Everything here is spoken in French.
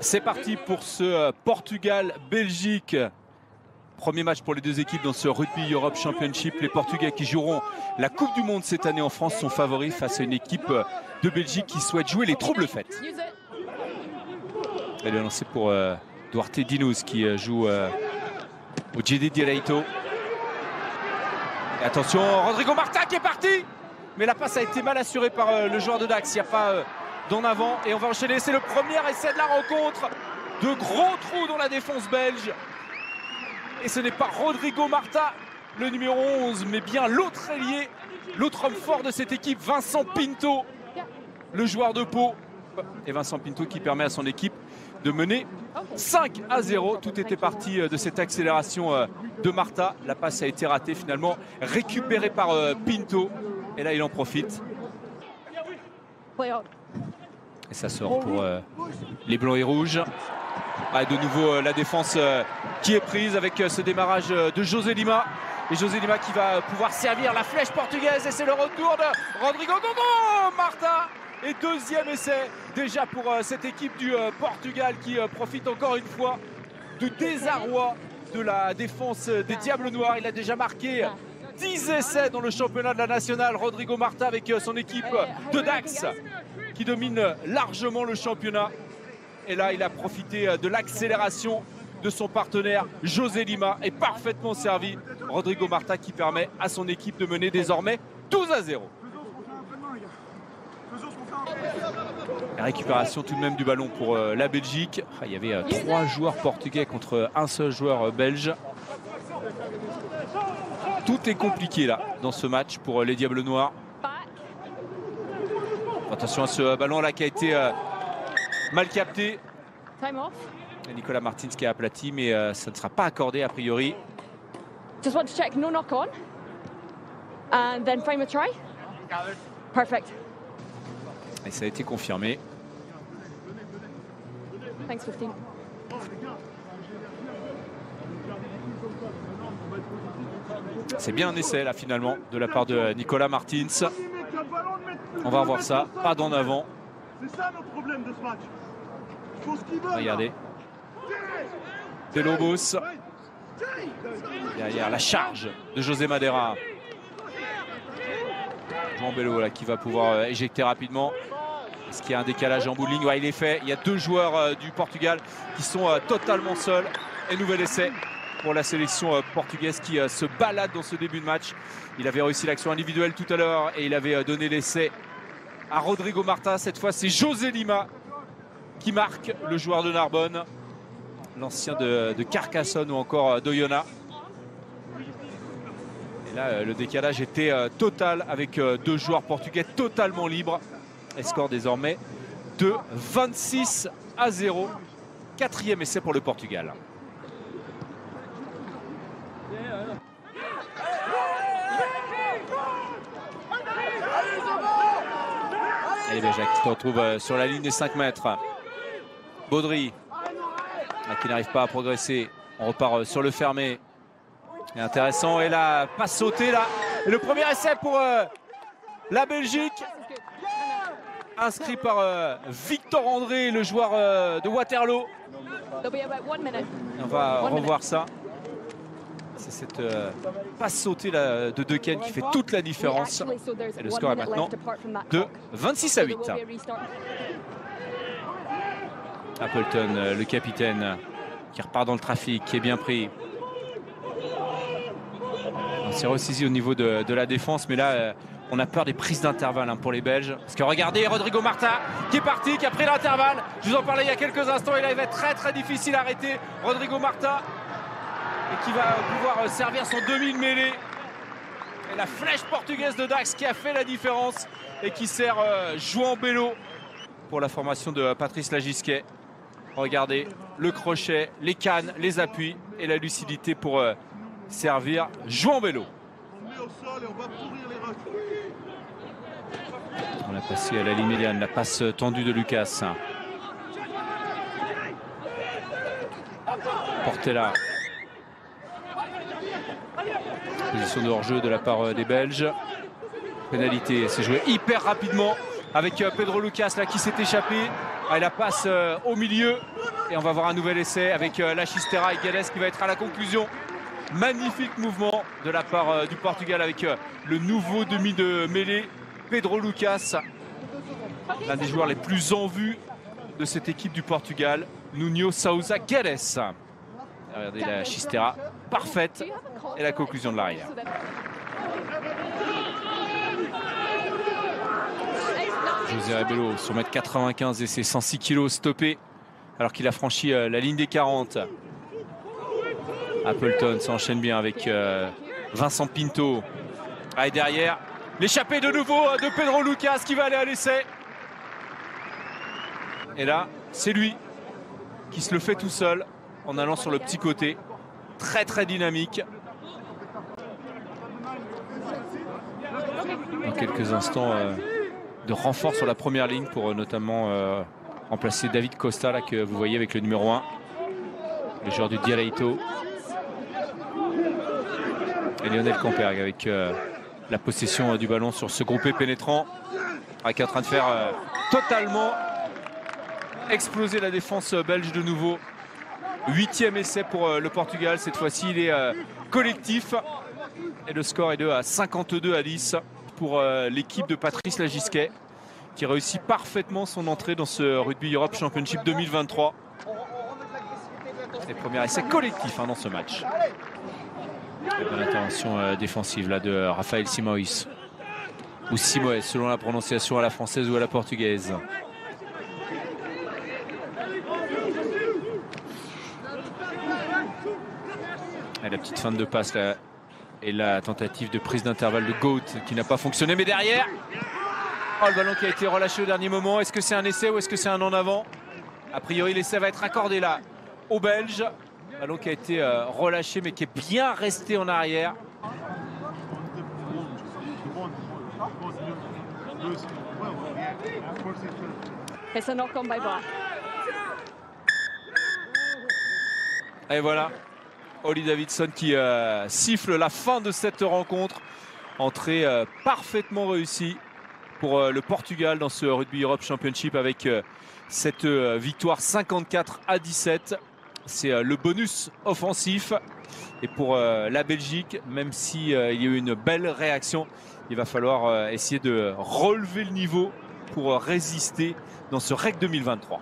C'est parti pour ce Portugal-Belgique. Premier match pour les deux équipes dans ce Rugby Europe Championship. Les Portugais qui joueront la Coupe du Monde cette année en France sont favoris face à une équipe de Belgique qui souhaite jouer les troubles fêtes. Elle est lancée pour Duarte Dinouz qui joue au GD Direito. Et attention, Rodrigo Marta qui est parti, mais la passe a été mal assurée par le joueur de Dax. Il n'y a pas d'en avant et on va enchaîner. C'est le premier essai de la rencontre. De gros trous dans la défense belge. Et ce n'est pas Rodrigo Marta, le numéro 11, mais bien l'autre ailier, l'autre homme fort de cette équipe, Vincent Pinto, le joueur de Pau. Et Vincent Pinto qui permet à son équipe de mener 5-0. Tout était parti de cette accélération de Marta. La passe a été ratée, finalement récupérée par Pinto. Et là, il en profite. Et ça sort pour les Blancs et Rouges. Ah, de nouveau, la défense qui est prise avec ce démarrage de José Lima. Et José Lima qui va pouvoir servir la flèche portugaise. Et c'est le retour de Rodrigo Marta. Et deuxième essai déjà pour cette équipe du Portugal qui profite encore une fois du désarroi de la défense des Diables Noirs. Il a déjà marqué 10 essais dans le championnat de la nationale. Rodrigo Marta avec son équipe de Dax qui domine largement le championnat. Et là, il a profité de l'accélération de son partenaire José Lima et parfaitement servi. Rodrigo Marta qui permet à son équipe de mener désormais 12-0. La récupération tout de même du ballon pour la Belgique. Il y avait 3 joueurs portugais contre un seul joueur belge. Tout est compliqué là dans ce match pour les Diables Noirs. Attention à ce ballon là qui a été mal capté. Et Nicolas Martins qui a aplati, mais ça ne sera pas accordé a priori. Just want to check no knock on. And then frame a try. Perfect. Et ça a été confirmé. Thanks 15. C'est bien un essai là finalement de la part de Nicolas Martins. On va revoir ça, pas d'en avant. C'est ça notre problème de ce match. Regardez. De Lobos. Derrière la charge de José Madeira. João Belo là qui va pouvoir éjecter rapidement. Est-ce qu'il y a un décalage en bowling? Ouais, il est fait. Il y a 2 joueurs du Portugal qui sont totalement seuls. Et nouvel essai pour la sélection portugaise qui se balade dans ce début de match. Il avait réussi l'action individuelle tout à l'heure et il avait donné l'essai à Rodrigo Marta. Cette fois, c'est José Lima qui marque, le joueur de Narbonne, l'ancien de Carcassonne ou encore d'Oyonnax. Et là, le décalage était total avec 2 joueurs portugais totalement libres. Et score désormais de 26-0. 4e essai pour le Portugal. Et les Belges qui se retrouvent sur la ligne des 5 mètres. Baudry qui n'arrive pas à progresser. On repart sur le fermé. Et intéressant. Et là, passe sautée là. Et le premier essai pour la Belgique. Inscrit par Victor André, le joueur de Waterloo. On va revoir ça. C'est cette passe sautée là, de Deken qui fait toute la différence. Et le score est maintenant de 26-8. Appleton, le capitaine, qui repart dans le trafic, qui est bien pris. On s'est ressaisi au niveau de la défense, mais là, on a peur des prises d'intervalle pour les Belges. Parce que regardez, Rodrigo Marta qui est parti, qui a pris l'intervalle. Je vous en parlais il y a quelques instants, il avait très difficile à arrêter. Rodrigo Marta, et qui va pouvoir servir son demi de mêlée. Et la flèche portugaise de Dax qui a fait la différence et qui sert João Belo pour la formation de Patrice Lagisquet. Regardez, le crochet, les cannes, les appuis et la lucidité pour servir João Belo. On a passé à la ligne médiane, la passe tendue de Lucas. Portela. Position de hors-jeu de la part des Belges. Pénalité, c'est joué hyper rapidement avec Pedro Lucas là, qui s'est échappé. Il la passe au milieu. Et on va voir un nouvel essai avec la Chistera et Guedes qui va être à la conclusion. Magnifique mouvement de la part du Portugal avec le nouveau demi de mêlée, Pedro Lucas. L'un des joueurs les plus en vue de cette équipe du Portugal, Nuno Sousa Guedes. Regardez la Chistera parfaite et la conclusion de l'arrière. José Rebelo sur 1m95 et ses 106 kg stoppé alors qu'il a franchi la ligne des 40. Appleton s'enchaîne bien avec Vincent Pinto. Et derrière, l'échappée de nouveau de Pedro Lucas qui va aller à l'essai. Et là, c'est lui qui se le fait tout seul en allant sur le petit côté. Très très dynamique. Dans quelques instants de renfort sur la première ligne pour notamment remplacer David Costa là, que vous voyez avec le numéro 1. Le joueur du Direito. Et Lionel Camperg avec la possession du ballon sur ce groupé pénétrant. Qui est en train de faire totalement exploser la défense belge de nouveau. 8e essai pour le Portugal. Cette fois-ci, il est collectif. Et le score est de 52-10 pour l'équipe de Patrice Lagisquet, qui réussit parfaitement son entrée dans ce Rugby Europe Championship 2023. Et premier essai collectif dans ce match. Très bonne intervention défensive là de Raphaël Simoes. Ou Simoes, selon la prononciation à la française ou à la portugaise. Et la petite feinte de passe là. Et la tentative de prise d'intervalle de Goat qui n'a pas fonctionné. Mais derrière, le ballon qui a été relâché au dernier moment. Est-ce que c'est un essai ou est-ce que c'est un en avant? A priori, l'essai va être accordé là aux Belges. Ballon qui a été relâché mais qui est bien resté en arrière. It's a knock-on by Black. Et voilà, Holly Davidson qui siffle la fin de cette rencontre. Entrée parfaitement réussie pour le Portugal dans ce Rugby Europe Championship avec cette victoire 54-17. C'est le bonus offensif. Et pour la Belgique, même s'il y a eu une belle réaction, il va falloir essayer de relever le niveau pour résister dans ce REC 2023.